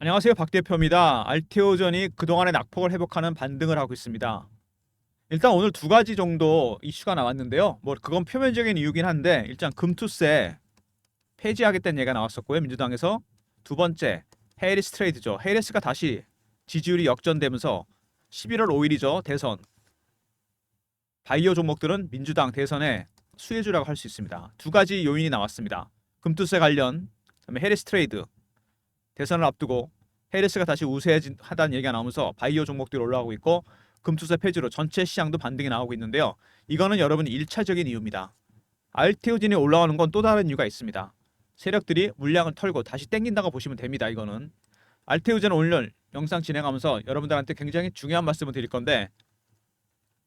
안녕하세요. 박 대표입니다. 알테오전이 그동안의 낙폭을 회복하는 반등을 하고 있습니다. 일단 오늘 두 가지 정도 이슈가 나왔는데요. 뭐 그건 표면적인 이유긴 한데 일단 금투세 폐지하겠다는 얘기가 나왔었고요. 민주당에서 두 번째 해리스 트레이드죠. 해리스가 다시 지지율이 역전되면서 11월 5일이죠. 대선 바이오 종목들은 민주당 대선의 수혜주라고 할 수 있습니다. 두 가지 요인이 나왔습니다. 금투세 관련, 그다음에 해리스 트레이드 대선을 앞두고 해리스가 다시 우세하다는 얘기가 나오면서 바이오 종목들이 올라가고 있고 금투세 폐지로 전체 시장도 반등이 나오고 있는데요. 이거는 여러분 1차적인 이유입니다. 알테오진이 올라오는 건 또 다른 이유가 있습니다. 세력들이 물량을 털고 다시 땡긴다고 보시면 됩니다. 이거는 알테오진 오늘 영상 진행하면서 여러분들한테 굉장히 중요한 말씀을 드릴 건데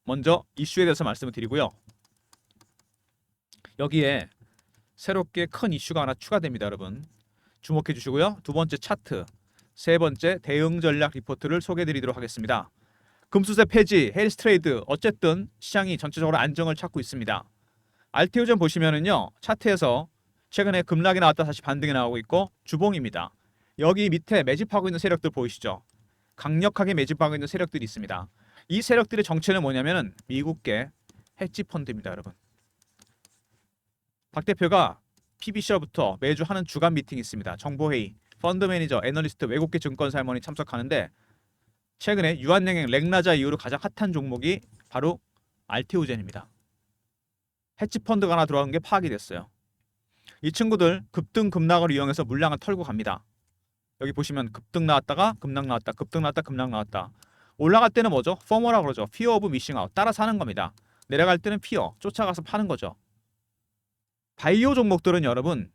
먼저 이슈에 대해서 말씀을 드리고요. 여기에 새롭게 큰 이슈가 하나 추가됩니다. 여러분 주목해 주시고요. 두 번째 차트, 세 번째 대응 전략 리포트를 소개해 드리도록 하겠습니다. 금수세 폐지, 헬스 트레이드 어쨌든 시장이 전체적으로 안정을 찾고 있습니다. 알테오전 보시면은요. 차트에서 최근에 급락이 나왔다 다시 반등이 나오고 있고 주봉입니다. 여기 밑에 매집하고 있는 세력들 보이시죠? 강력하게 매집하고 있는 세력들이 있습니다. 이 세력들의 정체는 뭐냐면은 미국계 헤지 펀드입니다, 여러분. 박 대표가 PBC로부터 매주 하는 주간 미팅이 있습니다. 정보회의, 펀드 매니저, 애널리스트, 외국계 증권사 임원이 참석하는데 최근에 유한양행 렉나자 이후로 가장 핫한 종목이 바로 알테오젠입니다. 헤지 펀드가 하나 들어간 게 파악이 됐어요. 이 친구들 급등 급락을 이용해서 물량을 털고 갑니다. 여기 보시면 급등 나왔다가 급락 나왔다, 급등 나왔다, 급락 나왔다. 올라갈 때는 뭐죠? 포머라고 그러죠. 피어 오브 미싱 아웃. 따라 사는 겁니다. 내려갈 때는 피어, 쫓아가서 파는 거죠. 바이오 종목들은 여러분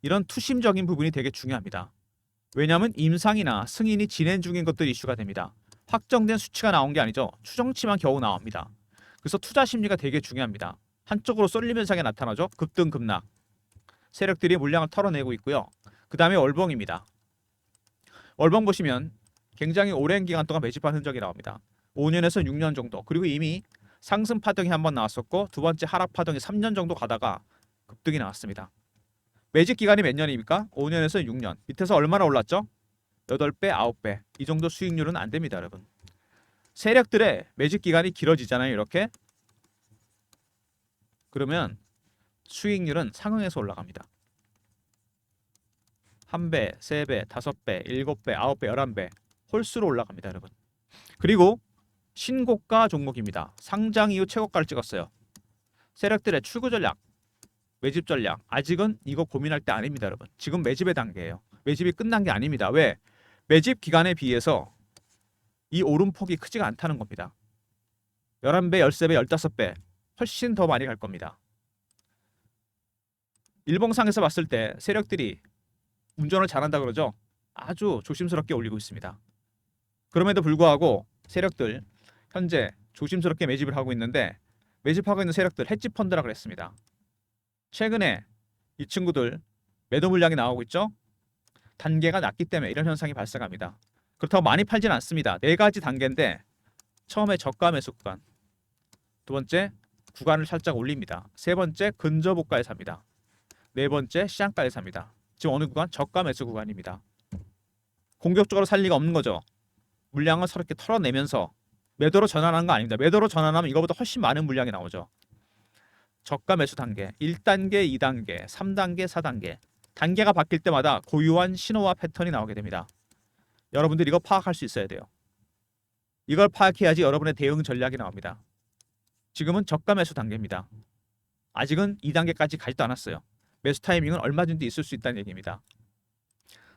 이런 투심적인 부분이 되게 중요합니다. 왜냐하면 임상이나 승인이 진행 중인 것들이 이슈가 됩니다. 확정된 수치가 나온 게 아니죠. 추정치만 겨우 나옵니다. 그래서 투자 심리가 되게 중요합니다. 한쪽으로 쏠림 현상이 나타나죠. 급등 급락. 세력들이 물량을 털어내고 있고요. 그 다음에 월봉입니다. 월봉 보시면 굉장히 오랜 기간 동안 매집한 흔적이 나옵니다. 5년에서 6년 정도. 그리고 이미 상승 파동이 한번 나왔었고 두 번째 하락 파동이 3년 정도 가다가 급등이 나왔습니다. 매집 기간이 몇 년입니까? 5년에서 6년. 밑에서 얼마나 올랐죠? 8배, 9배. 이 정도 수익률은 안 됩니다, 여러분. 세력들의 매집 기간이 길어지잖아요, 이렇게. 그러면 수익률은 상응해서 올라갑니다. 1배, 3배, 5배, 7배, 9배, 11배. 홀수로 올라갑니다, 여러분. 그리고 신고가 종목입니다. 상장 이후 최고가를 찍었어요. 세력들의 출구 전략, 매집 전략 아직은 이거 고민할 때 아닙니다, 여러분. 지금 매집의 단계예요. 매집이 끝난 게 아닙니다. 왜? 매집 기간에 비해서 이 오름폭이 크지가 않다는 겁니다. 11배, 13배, 15배 훨씬 더 많이 갈 겁니다. 일봉상에서 봤을 때 세력들이 운전을 잘한다 그러죠. 아주 조심스럽게 올리고 있습니다. 그럼에도 불구하고 세력들 현재 조심스럽게 매집을 하고 있는데 매집하고 있는 세력들 헤지 펀드라 그랬습니다. 최근에 이 친구들 매도 물량이 나오고 있죠. 단계가 낮기 때문에 이런 현상이 발생합니다. 그렇다고 많이 팔지는 않습니다. 네 가지 단계인데 처음에 저가 매수 구간, 두 번째 구간을 살짝 올립니다. 세 번째 근저보가에 삽니다. 네 번째 시장가에 삽니다. 지금 어느 구간? 저가 매수 구간입니다. 공격적으로 살 리가 없는 거죠. 물량을 서럽게 털어내면서 매도로 전환하는 거 아닙니다. 매도로 전환하면 이거보다 훨씬 많은 물량이 나오죠. 저가 매수 단계, 1단계, 2단계, 3단계, 4단계. 단계가 바뀔 때마다 고유한 신호와 패턴이 나오게 됩니다. 여러분들 이거 파악할 수 있어야 돼요. 이걸 파악해야지 여러분의 대응 전략이 나옵니다. 지금은 저가 매수 단계입니다. 아직은 2단계까지 가지도 않았어요. 매수 타이밍은 얼마든지 있을 수 있다는 얘기입니다.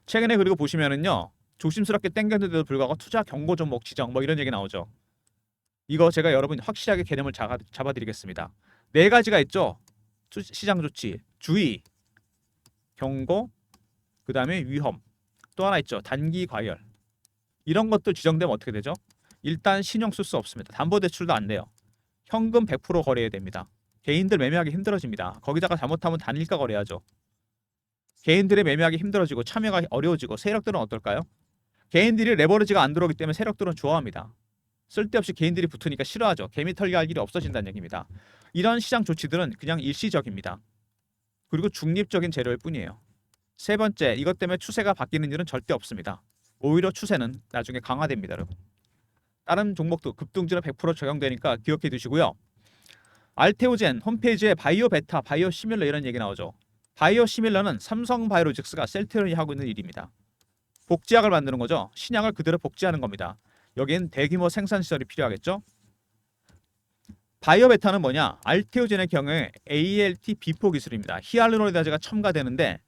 최근에 그리고 보시면은요. 조심스럽게 땡겼는데도 불구하고 투자 경고 종목 지정 뭐 이런 얘기 나오죠. 이거 제가 여러분 확실하게 개념을 잡아드리겠습니다. 네 가지가 있죠. 시장 조치, 주의, 경고, 그 다음에 위험. 또 하나 있죠. 단기 과열. 이런 것들 지정되면 어떻게 되죠? 일단 신용 쓸 수 없습니다. 담보대출도 안 돼요. 현금 100% 거래해야 됩니다. 개인들 매매하기 힘들어집니다. 거기다가 잘못하면 단일가 거래하죠. 개인들의 매매하기 힘들어지고 참여가 어려워지고 세력들은 어떨까요? 개인들이 레버리지가 안 들어오기 때문에 세력들은 좋아합니다. 쓸데없이 개인들이 붙으니까 싫어하죠. 개미 털기 할 일이 없어진다는 얘기입니다. 이런 시장 조치들은 그냥 일시적입니다. 그리고 중립적인 재료일 뿐이에요. 세 번째, 이것 때문에 추세가 바뀌는 일은 절대 없습니다. 오히려 추세는 나중에 강화됩니다, 여러분. 다른 종목도 급등주는 100% 적용되니까 기억해 두시고요. 알테오젠 홈페이지에 바이오 베타, 바이오 시밀러 이런 얘기 나오죠. 바이오 시밀러는 삼성 바이오로직스가 셀트리온이 하고 있는 일입니다. 복제약을 만드는 거죠. 신약을 그대로 복제하는 겁니다. 여기엔 대규모 생산 시설이 필요하겠죠. 바이오 베타는 뭐냐? 알테오젠의 경우에 ALT 비포 기술입니다. 히알루로니다제가 첨가되는데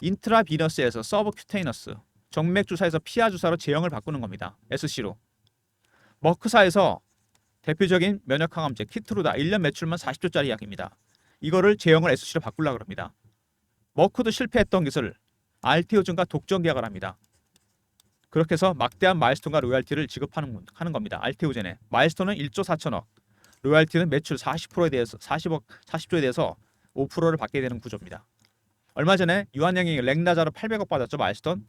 인트라비너스에서 서브큐테이너스 정맥 주사에서 피하 주사로 제형을 바꾸는 겁니다. SC로. 머크사에서 대표적인 면역 항암제 키트루다 1년 매출만 40조짜리 약입니다. 이거를 제형을 SC로 바꾸려고 합니다. 머크도 실패했던 기술 알테오젠과 독점 계약을 합니다. 그렇게 해서 막대한 마일스톤과 로열티를 지급하는 겁니다. 알테오젠에 마일스톤은 1조 4천억, 로열티는 매출 40%에 대해서 40조에 대해서 5%를 받게 되는 구조입니다. 얼마 전에 유한양이 렉나자로 800억 받았죠. 마일스톤.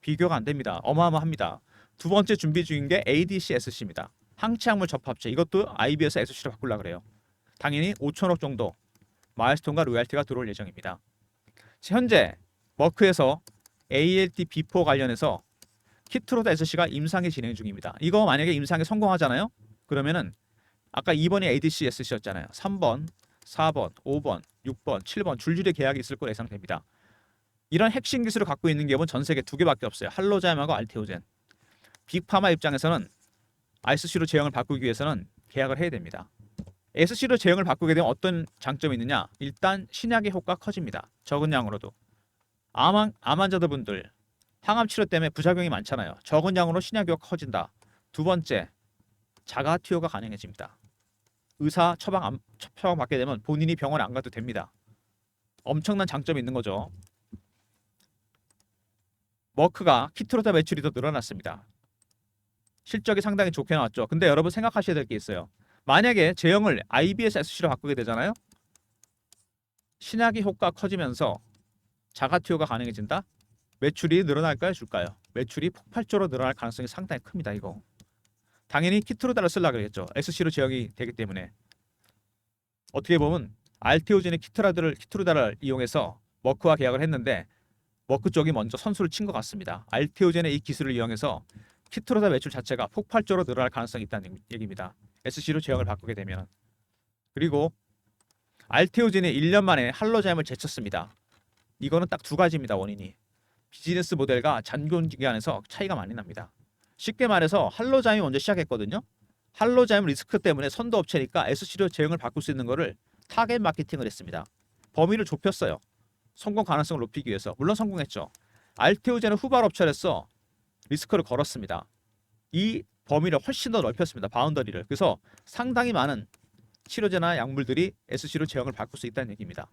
비교가 안 됩니다. 어마어마합니다. 두 번째 준비 중인 게 ADC-SC입니다. 항체약물 접합체. 이것도 IB에서 SC로 바꾸려고 그래요. 당연히 5천억 정도 마일스톤과 로열티가 들어올 예정입니다. 현재 머크에서 ALT B4 관련해서 키트로다 SC가 임상이 진행 중입니다. 이거 만약에 임상에 성공하잖아요. 그러면은 아까 2번이 ADC-SC였잖아요. 3번, 4번, 5번, 6번, 7번 줄줄이 계약이 있을 거로 예상됩니다. 이런 핵심 기술을 갖고 있는 기업은 전 세계 2개밖에 없어요. 할로자임하고 알테오젠. 빅파마 입장에서는 SC로 제형을 바꾸기 위해서는 계약을 해야 됩니다. SC로 제형을 바꾸게 되면 어떤 장점이 있느냐? 일단 신약의 효과가 커집니다. 적은 양으로도. 암 환자분들 항암 치료 때문에 부작용이 많잖아요. 적은 양으로 신약 효과가 커진다. 두 번째, 자가 투여가 가능해집니다. 의사 처방 받게 되면 본인이 병원에 안 가도 됩니다. 엄청난 장점이 있는 거죠. 머크가 키트로다 매출이 더 늘어났습니다. 실적이 상당히 좋게 나왔죠. 근데 여러분 생각하셔야 될 게 있어요. 만약에 제형을 IBS SC로 바꾸게 되잖아요. 신약의 효과가 커지면서 자가 투여가 가능해진다. 매출이 늘어날까요? 줄까요? 매출이 폭발적으로 늘어날 가능성이 상당히 큽니다. 이거. 당연히 키트로다를 쓰려고 그랬죠. SC로 제형이 되기 때문에. 어떻게 보면 알테오젠의 키트로다를 이용해서 머크와 계약을 했는데 머크 쪽이 먼저 선수를 친 것 같습니다. 알테오젠의 이 기술을 이용해서 키트로다 매출 자체가 폭발적으로 늘어날 가능성이 있다는 얘기입니다. SC로 제형을 바꾸게 되면. 그리고 알테오젠이 1년 만에 할로자임을 제쳤습니다. 이거는 딱 두 가지입니다. 원인이. 비즈니스 모델과 잔존 기간에서 차이가 많이 납니다. 쉽게 말해서 할로자임이 먼저 시작했거든요. 할로자임 리스크 때문에 선도 업체니까 SC로 제형을 바꿀 수 있는 거를 타겟 마케팅을 했습니다. 범위를 좁혔어요. 성공 가능성을 높이기 위해서. 물론 성공했죠. 알테오젠은 후발 업체로서 리스크를 걸었습니다. 이 범위를 훨씬 더 넓혔습니다. 바운더리를. 그래서 상당히 많은 치료제나 약물들이 SC로 제형을 바꿀 수 있다는 얘기입니다.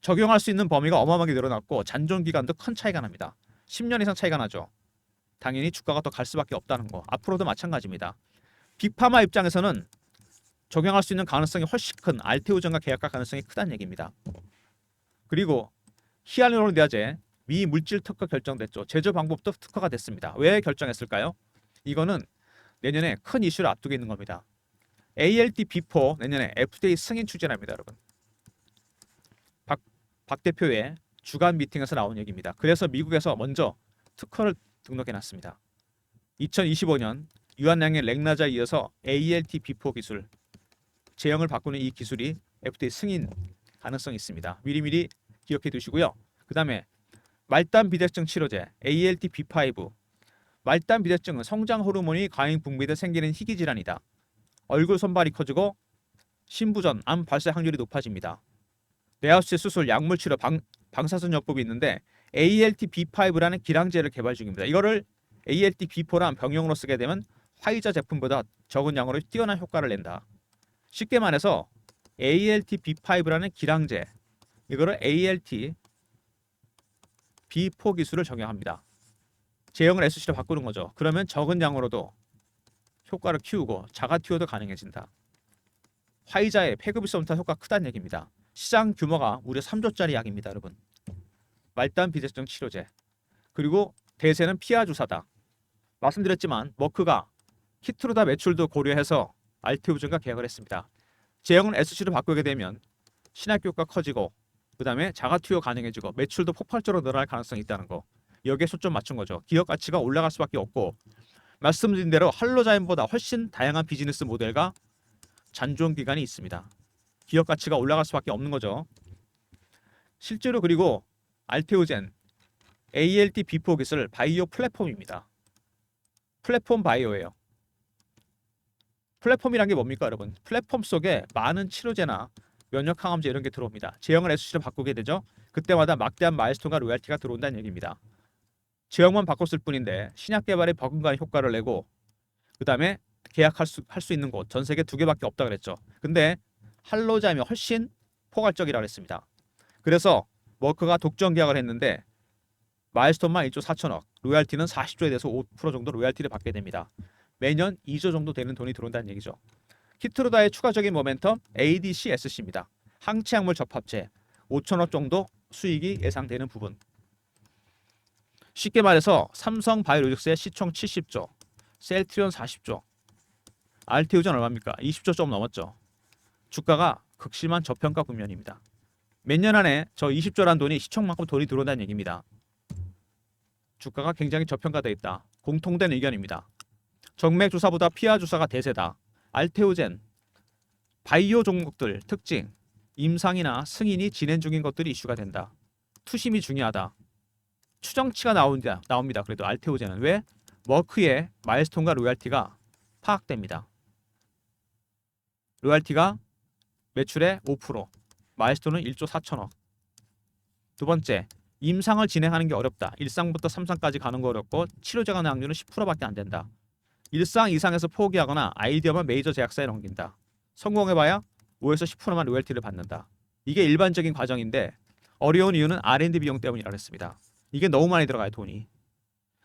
적용할 수 있는 범위가 어마어마하게 늘어났고 잔존 기간도 큰 차이가 납니다. 10년 이상 차이가 나죠. 당연히 주가가 더 갈 수밖에 없다는 거. 앞으로도 마찬가지입니다. 빅파마 입장에서는 적용할 수 있는 가능성이 훨씬 큰 알테오젠과 계약할 가능성이 크다는 얘기입니다. 그리고 히알루로니다제 미 물질 특허 결정됐죠. 제조 방법도 특허가 됐습니다. 왜 결정했을까요? 이거는 내년에 큰 이슈를 앞두고 있는 겁니다. ALT B4 내년에 FDA 승인 추진합니다, 여러분. 박 대표의 주간 미팅에서 나온 얘기입니다. 그래서 미국에서 먼저 특허를 등록해놨습니다. 2025년 유한양의 렉나자에 이어서 ALT B4 기술 제형을 바꾸는 이 기술이 FDA 승인 가능성이 있습니다. 미리미리 기억해 두시고요. 그 다음에 말단 비대증 치료제 ALT B5. 말단 비대증은 성장 호르몬이 과잉 분비돼 생기는 희귀 질환이다. 얼굴 손발이 커지고 신부전, 암 발생 확률이 높아집니다. 뇌하수체 수술, 약물 치료, 방사선요법이 있는데 ALT B5라는 기량제를 개발 중입니다. 이거를 ALT B4란 병용으로 쓰게 되면 화이자 제품보다 적은 양으로 뛰어난 효과를 낸다. 쉽게 말해서 ALT B5라는 기량제 이거를 ALT B4 기술을 적용합니다. 제형을 SC로 바꾸는 거죠. 그러면 적은 양으로도 효과를 키우고 자가 투여도 가능해진다. 화이자의 폐급일소부터 효과가 크다는 얘기입니다. 시장 규모가 무려 3조짜리 약입니다, 여러분. 말단 비대증 치료제. 그리고 대세는 피하 주사다. 말씀드렸지만 머크가 키트로다 매출도 고려해서 알테오젠과 계약을 했습니다. 제형을 SC로 바꾸게 되면 신약 효과가 커지고 그 다음에 자가 투여 가능해지고 매출도 폭발적으로 늘어날 가능성이 있다는 거. 여기에 초점 맞춘 거죠. 기업 가치가 올라갈 수밖에 없고 말씀드린 대로 할로자임보다 훨씬 다양한 비즈니스 모델과 잔존 기간이 있습니다. 기업 가치가 올라갈 수밖에 없는 거죠. 실제로 그리고 알테오젠 ALT B4 기술 바이오 플랫폼입니다. 플랫폼 바이오예요. 플랫폼이란 게 뭡니까 여러분? 플랫폼 속에 많은 치료제나 면역 항암제 이런 게 들어옵니다. 제형을 SC로 바꾸게 되죠. 그때마다 막대한 마일스톤과 로얄티가 들어온다는 얘기입니다. 제형만 바꿨을 뿐인데 신약 개발에 버금가는 효과를 내고 그 다음에 계약할 수 있는 곳 전 세계 2개밖에 없다 그랬죠. 근데 할로자임이 훨씬 포괄적이라고 했습니다. 그래서 머크가 독점 계약을 했는데 마일스톤만 1조 4천억, 로얄티는 40조에 대해서 5% 정도 로얄티를 받게 됩니다. 매년 2조 정도 되는 돈이 들어온다는 얘기죠. 키트로다의 추가적인 모멘텀 ADC-SC입니다. 항체약물 접합체 5천억 정도 수익이 예상되는 부분. 쉽게 말해서 삼성 바이오로직스의 시총 70조, 셀트리온 40조, 알테오젠 얼마입니까? 20조 좀 넘었죠. 주가가 극심한 저평가 국면입니다. 몇 년 안에 저 20조란 돈이 시총만큼 돈이 들어온다는 얘기입니다. 주가가 굉장히 저평가되어 있다. 공통된 의견입니다. 정맥 주사보다 피하 주사가 대세다. 알테오젠, 바이오 종목들 특징, 임상이나 승인이 진행 중인 것들이 이슈가 된다. 투심이 중요하다. 추정치가 나옵니다. 그래도 알테오젠은 왜? 머크의 마일스톤과 로얄티가 파악됩니다. 로얄티가 매출의 5%, 마일스톤은 1조 4천억. 두 번째, 임상을 진행하는 게 어렵다. 1상부터 3상까지 가는 거 어렵고 치료제가 나는 확률은 10%밖에 안 된다. 1상 이상에서 포기하거나 아이디어만 메이저 제약사에 넘긴다. 성공해봐야 5에서 10%만 로열티를 받는다. 이게 일반적인 과정인데 어려운 이유는 R&D 비용 때문이라고 했습니다. 이게 너무 많이 들어가요 돈이.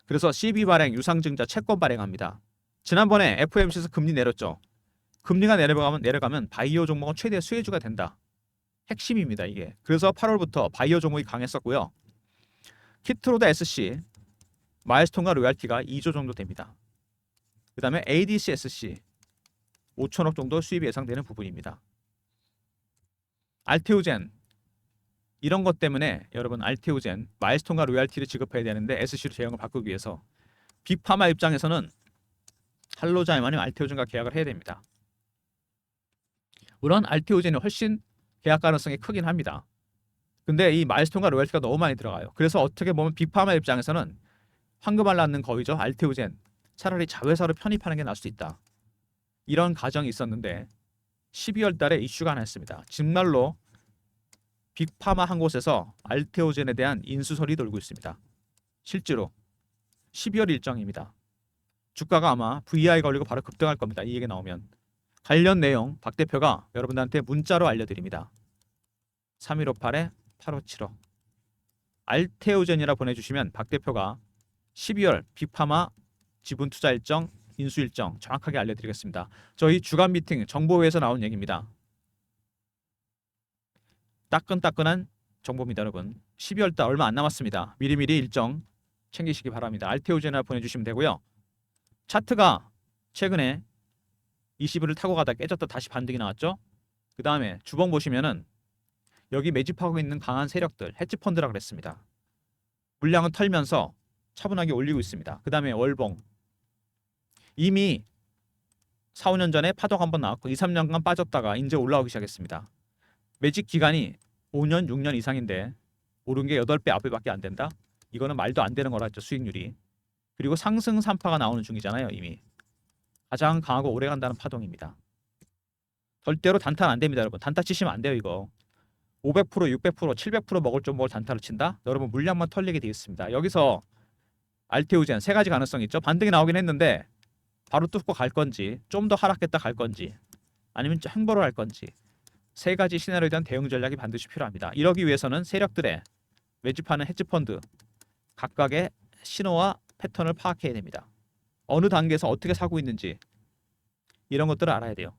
그래서 CB 발행, 유상증자, 채권 발행합니다. 지난번에 FOMC에서 금리 내렸죠. 금리가 내려가면 바이오 종목은 최대 수혜주가 된다. 핵심입니다 이게. 그래서 8월부터 바이오 종목이 강했었고요. 키트로다 SC 마일스톤과 로얄티가 2조 정도 됩니다. 그 다음에 ADC SC 5천억 정도 수입이 예상되는 부분입니다. 알테오젠 이런 것 때문에 여러분 알테오젠 마일스톤과 로얄티를 지급해야 되는데 SC로 제형을 바꾸기 위해서 빅파마 입장에서는 할로자임 아니면 알테오젠과 계약을 해야 됩니다. 물론 알테오젠이 훨씬 계약 가능성이 크긴 합니다. 근데 이 마일스톤과 로열티가 너무 많이 들어가요. 그래서 어떻게 보면 빅파마 입장에서는 황금알 낳는 거위죠. 알테오젠 차라리 자회사로 편입하는 게 나을 수 있다. 이런 가정이 있었는데 12월 달에 이슈가 하나 있습니다. 정말로 빅파마 한 곳에서 알테오젠에 대한 인수설이 돌고 있습니다. 실제로 12월 일정입니다. 주가가 아마 VI 걸리고 바로 급등할 겁니다. 이 얘기 나오면. 관련 내용 박 대표가 여러분들한테 문자로 알려드립니다. 3158-8575 알테오젠이라 보내주시면 박 대표가 12월 빅파마 지분 투자 일정, 인수 일정 정확하게 알려드리겠습니다. 저희 주간 미팅 정보회에서 나온 얘기입니다. 따끈따끈한 정보입니다 여러분. 12월 달 얼마 안 남았습니다. 미리미리 일정 챙기시기 바랍니다. 알테오젠이라 보내주시면 되고요. 차트가 최근에 20일을 타고 가다 깨졌다 다시 반등이 나왔죠. 그 다음에 주봉 보시면은 여기 매집하고 있는 강한 세력들 헤지펀드라 그랬습니다. 물량은 털면서 차분하게 올리고 있습니다. 그 다음에 월봉 이미 4, 5년 전에 파동 한번 나왔고 2, 3년간 빠졌다가 이제 올라오기 시작했습니다. 매집 기간이 5년, 6년 이상인데 오른 게 8배, 9배밖에 안 된다? 이거는 말도 안 되는 거라 했죠. 수익률이. 그리고 상승 3파가 나오는 중이잖아요. 이미. 가장 강하고 오래 간다는 파동입니다. 절대로 단타는 안 됩니다. 여러분. 단타 치시면 안 돼요. 이거. 500%, 600%, 700% 먹을 종목을 단타를 친다? 여러분 물량만 털리게 되어 있습니다. 여기서 알테오젠 세 가지 가능성이 있죠. 반등이 나오긴 했는데 바로 뚫고 갈 건지 좀 더 하락했다 갈 건지 아니면 횡보를 할 건지 세 가지 시나리오에 대한 대응 전략이 반드시 필요합니다. 이러기 위해서는 세력들의 매집하는 헤지펀드 각각의 신호와 패턴을 파악해야 됩니다. 어느 단계에서 어떻게 사고 있는지 이런 것들을 알아야 돼요.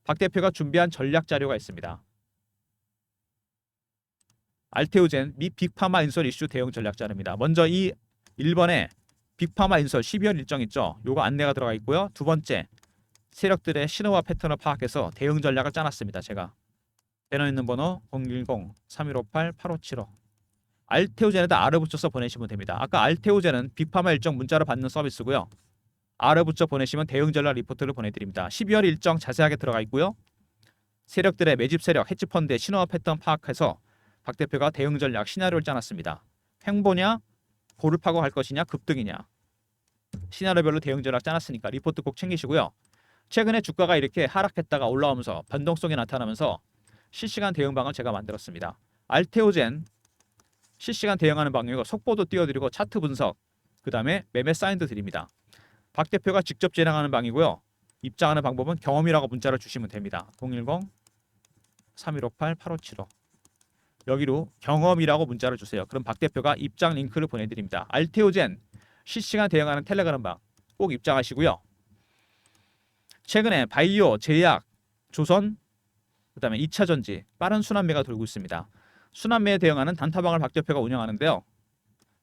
박 대표가 준비한 전략 자료가 있습니다. 알테오젠 및 빅파마 인설 이슈 대응 전략 자료입니다. 먼저 이 1번에 빅파마 인설 12월 일정 있죠. 요거 안내가 들어가 있고요. 두 번째 세력들의 신호와 패턴을 파악해서 대응 전략을 짜놨습니다. 제가 배너 있는 번호 010-3158-8575 알테오젠에다 R을 붙여서 보내시면 됩니다. 아까 알테오젠은 빅파마 일정 문자로 받는 서비스고요. R을 붙여 보내시면 대응 전략 리포트를 보내드립니다. 12월 일정 자세하게 들어가 있고요. 세력들의 매집 세력, 헤지펀드의 신호와 패턴 파악해서 박 대표가 대응 전략 시나리오를 짜놨습니다. 횡보냐, 고를 파고 갈 것이냐, 급등이냐. 시나리오별로 대응 전략 짜놨으니까 리포트 꼭 챙기시고요. 최근에 주가가 이렇게 하락했다가 올라오면서 변동성이 나타나면서 실시간 대응방을 제가 만들었습니다. 알테오젠 실시간 대응하는 방향이고 속보도 띄워드리고 차트 분석, 그 다음에 매매 사인도 드립니다. 박 대표가 직접 진행하는 방이고요. 입장하는 방법은 경험이라고 문자를 주시면 됩니다. 010-3158-8575 여기로 경험이라고 문자를 주세요. 그럼 박 대표가 입장 링크를 보내드립니다. 알테오젠 실시간 대응하는 텔레그램 방 꼭 입장하시고요. 최근에 바이오, 제약, 조선, 그 다음에 2차전지 빠른 순환매가 돌고 있습니다. 순환매에 대응하는 단타방을 박 대표가 운영하는데요.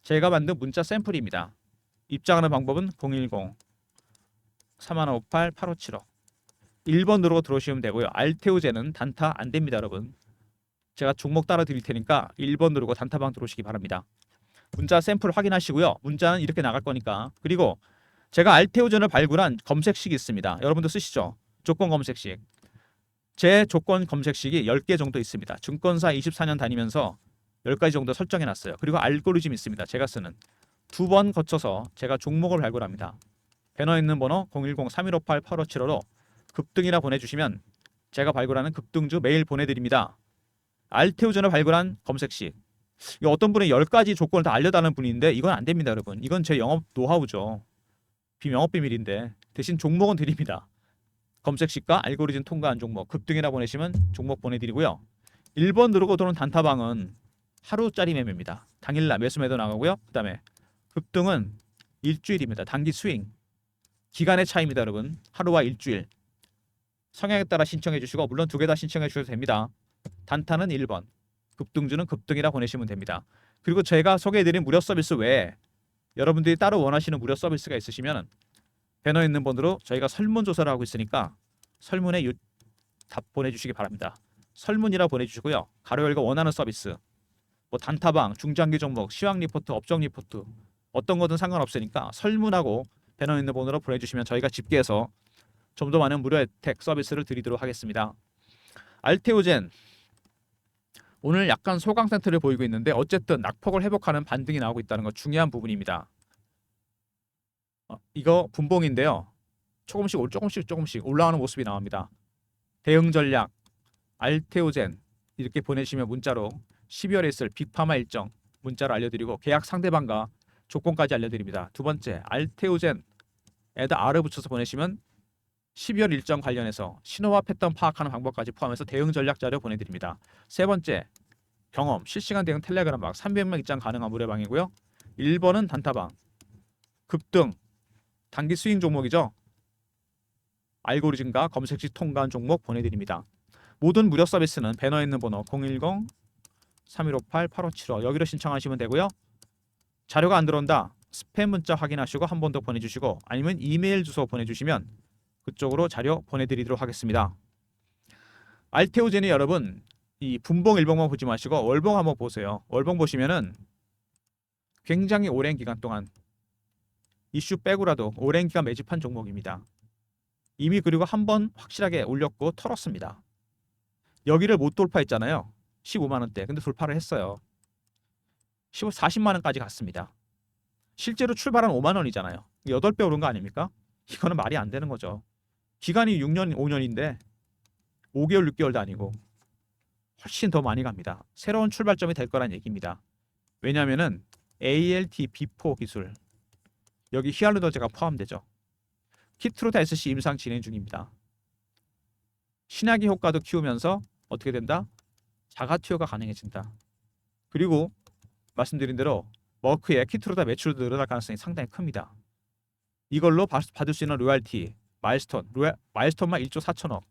제가 만든 문자 샘플입니다. 입장하는 방법은 010-3158-8575 1번 누르고 들어오시면 되고요. 알테오젠은 단타 안 됩니다, 여러분. 제가 종목 따라 드릴 테니까 1번 누르고 단타방 들어오시기 바랍니다. 문자 샘플 확인하시고요. 문자는 이렇게 나갈 거니까. 그리고 제가 알테오젠을 발굴한 검색식이 있습니다. 여러분도 쓰시죠? 조건 검색식. 제 조건 검색식이 10개 정도 있습니다. 증권사 24년 다니면서 10가지 정도 설정해 놨어요. 그리고 알고리즘이 있습니다. 제가 쓰는. 2번 거쳐서 제가 종목을 발굴합니다. 배너 있는 번호 010-3158-8575로 급등이라 보내주시면 제가 발굴하는 급등주 매일 보내드립니다. 알테오젠을 발굴한 검색식. 이 어떤 분이 10가지 조건을 다 알려달라는 분인데 이건 안 됩니다, 여러분. 이건 제 영업 노하우죠. 영업 비밀인데 대신 종목은 드립니다. 검색식과 알고리즘 통과한 종목 급등이라 보내시면 종목 보내드리고요. 1번 누르고 들어온 단타방은 하루짜리 매매입니다. 당일날 매수 매도 나가고요. 그 다음에 급등은 일주일입니다. 단기 스윙. 기간의 차이입니다, 여러분. 하루와 일주일. 성향에 따라 신청해 주시고 물론 2개 다 신청해 주셔도 됩니다. 단타는 1번, 급등주는 급등이라 보내시면 됩니다. 그리고 제가 소개해드린 무료 서비스 외에 여러분들이 따로 원하시는 무료 서비스가 있으시면 배너 있는 번호로 저희가 설문조사를 하고 있으니까 설문에 답 보내주시기 바랍니다. 설문이라 보내주시고요. 가로 열고 원하는 서비스, 뭐 단타방, 중장기 종목, 시황 리포트, 업종 리포트 어떤 거든 상관없으니까 설문하고 배너 있는 번호로 보내주시면 저희가 집계해서 좀 더 많은 무료 혜택 서비스를 드리도록 하겠습니다. 알테오젠 오늘 약간 소강 상태를 보이고 있는데 어쨌든 낙폭을 회복하는 반등이 나오고 있다는 거 중요한 부분입니다. 이거 분봉인데요. 조금씩 올라가는 모습이 나옵니다. 대응 전략 알테오젠 이렇게 보내시면 문자로 12월에 있을 빅파마 일정 문자로 알려드리고 계약 상대방과 조건까지 알려드립니다. 두 번째 알테오젠에다 R을 붙여서 보내시면 12월 일정 관련해서 신호와 패턴 파악하는 방법까지 포함해서 대응 전략 자료 보내드립니다. 세 번째 경험 실시간 대응 텔레그램 방 300명 입장 가능한 무료방이고요. 1번은 단타방 급등 단기 스윙 종목이죠. 알고리즘과 검색식 통과한 종목 보내드립니다. 모든 무료 서비스는 배너에 있는 번호 010-3158-8575 여기로 신청하시면 되고요. 자료가 안 들어온다. 스팸 문자 확인하시고 한 번 더 보내주시고 아니면 이메일 주소 보내주시면 그쪽으로 자료 보내드리도록 하겠습니다. 알테오젠이 여러분 이 분봉 일봉만 보지 마시고 월봉 한번 보세요. 월봉 보시면은 굉장히 오랜 기간 동안 이슈 빼고라도 오랜 기간 매집한 종목입니다. 이미 그리고 한 번 확실하게 올렸고 털었습니다. 여기를 못 돌파했잖아요. 15만 원대. 근데 돌파를 했어요. 40만 원까지 갔습니다. 실제로 출발한 5만 원이잖아요. 8배 오른 거 아닙니까? 이거는 말이 안 되는 거죠. 기간이 6년, 5년인데 5개월, 6개월도 아니고 훨씬 더 많이 갑니다. 새로운 출발점이 될 거란 얘기입니다. 왜냐하면은 ALT B4 기술 여기 히알루론제가 포함되죠. 키트로타 SC 임상 진행 중입니다. 신약의 효과도 키우면서 어떻게 된다? 자가 투여가 가능해진다. 그리고 말씀드린 대로 머크의 키트로타 매출도 늘어날 가능성이 상당히 큽니다. 이걸로 받을 수 있는 로얄티, 마일스톤만 1조 4천억,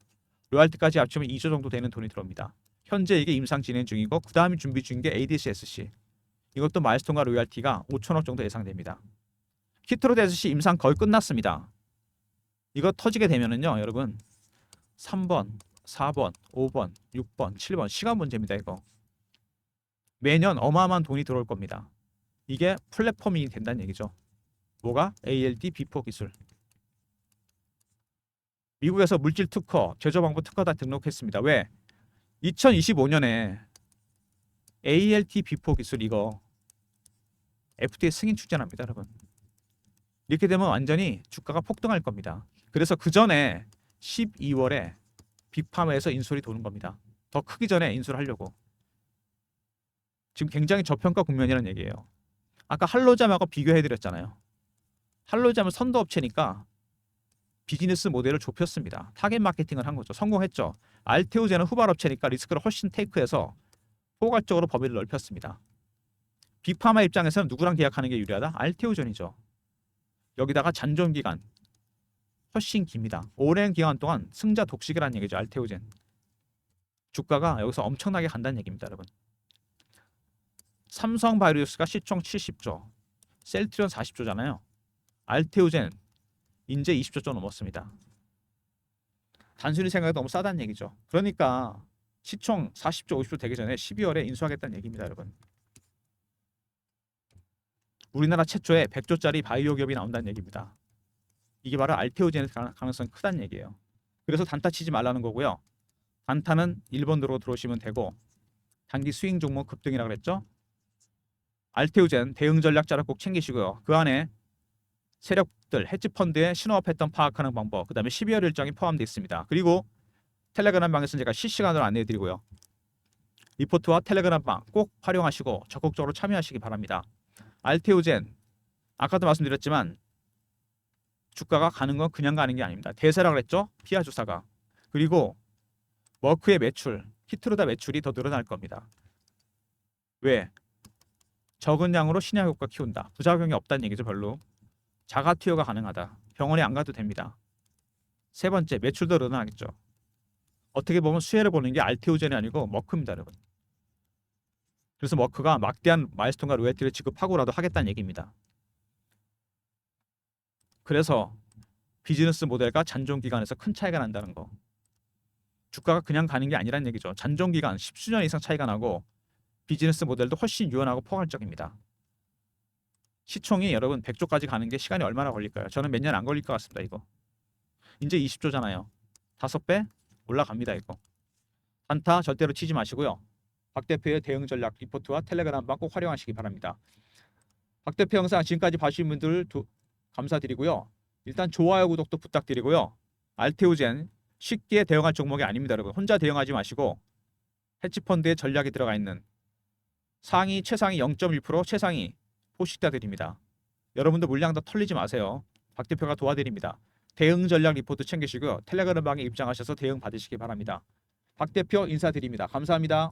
로얄티까지 합치면 2조 정도 되는 돈이 들어옵니다. 현재 이게 임상 진행 중이고 그 다음에 준비 중인 게 ADC-SC. 이것도 마일스톤과 로얄티가 5천억 정도 예상됩니다. 키트로타 SC 임상 거의 끝났습니다. 이거 터지게 되면은요, 여러분 3번, 4번, 5번, 6번, 7번 시간 문제입니다. 이거 매년 어마어마한 돈이 들어올 겁니다. 이게 플랫폼이 된다는 얘기죠. 뭐가? ALD B4 기술. 미국에서 물질 특허, 제조 방법 특허 다 등록했습니다. 왜? 2025년에 ALT B4 기술 이거 FDA 승인 추진합니다, 여러분. 이렇게 되면 완전히 주가가 폭등할 겁니다. 그래서 그 전에 12월에 빅파마에서 인수를 도는 겁니다. 더 크기 전에 인수를 하려고. 지금 굉장히 저평가 국면이라는 얘기예요. 아까 할로잠하고 비교해드렸잖아요. 할로잠은 선도업체니까 비즈니스 모델을 좁혔습니다. 타겟 마케팅을 한 거죠. 성공했죠. 알테오젠은 후발업체니까 리스크를 훨씬 테이크해서 포괄적으로 범위를 넓혔습니다. 빅파마 입장에서는 누구랑 계약하는 게 유리하다? 알테오젠이죠. 여기다가 잔존 기간 훨씬 깁니다. 오랜 기간 동안 승자 독식이라는 얘기죠. 알테오젠. 주가가 여기서 엄청나게 간다는 얘기입니다, 여러분. 삼성바이오로스가 시총 70조, 셀트리온 40조잖아요. 알테오젠 인제 20조 넘었습니다. 단순히 생각해도 너무 싸다는 얘기죠. 그러니까 시총 40조, 50조 되기 전에 12월에 인수하겠다는 얘기입니다, 여러분. 우리나라 최초의 100조짜리 바이오 기업이 나온다는 얘기입니다. 이게 바로 알테오젠의 가능성이 크다는 얘기예요. 그래서 단타 치지 말라는 거고요. 단타는 1번으로 들어오시면 되고 단기 스윙 종목 급등이라고 그랬죠. 알테오젠 대응 전략자를 꼭 챙기시고요. 그 안에 세력들, 헤지펀드의 신호화 패턴 파악하는 방법, 그 다음에 12월 일정이 포함되어 있습니다. 그리고 텔레그램 방에서는 제가 실시간으로 안내해드리고요. 리포트와 텔레그램 방 꼭 활용하시고 적극적으로 참여하시기 바랍니다. 알테오젠 아까도 말씀드렸지만 주가가 가는 건 그냥 가는 게 아닙니다. 대세라고 그랬죠? 피아 주사가. 그리고 머크의 매출, 키트로다 매출이 더 늘어날 겁니다. 왜? 적은 양으로 신약 효과 키운다. 부작용이 없다는 얘기죠, 별로. 자가 투여가 가능하다. 병원에 안 가도 됩니다. 세 번째, 매출도 늘어나겠죠. 어떻게 보면 수혜를 보는 게 알테오젠이 아니고 머크입니다, 여러분. 그래서 머크가 막대한 마일스톤과 로열티를 지급하고라도 하겠다는 얘기입니다. 그래서 비즈니스 모델과 잔존 기간에서 큰 차이가 난다는 거. 주가가 그냥 가는 게 아니란 얘기죠. 잔존 기간 10수년 이상 차이가 나고 비즈니스 모델도 훨씬 유연하고 포괄적입니다. 시총이 여러분 100조까지 가는 게 시간이 얼마나 걸릴까요? 저는 몇 년 안 걸릴 것 같습니다. 이거. 이제 20조잖아요. 5배 올라갑니다. 이거. 단타 절대로 치지 마시고요. 박 대표의 대응 전략 리포트와 텔레그램방 꼭 활용하시기 바랍니다. 박 대표 영상 지금까지 봐주신 분들 감사드리고요. 일단 좋아요, 구독도 부탁드리고요. 알테오젠 쉽게 대응할 종목이 아닙니다, 여러분. 혼자 대응하지 마시고 헤지펀드에 전략이 들어가 있는 상위 최상위 0.1% 최상위 포식자 드립니다. 여러분도 물량 더 털리지 마세요. 박 대표가 도와드립니다. 대응 전략 리포트 챙기시고요. 텔레그램 방에 입장하셔서 대응 받으시기 바랍니다. 박 대표 인사드립니다. 감사합니다.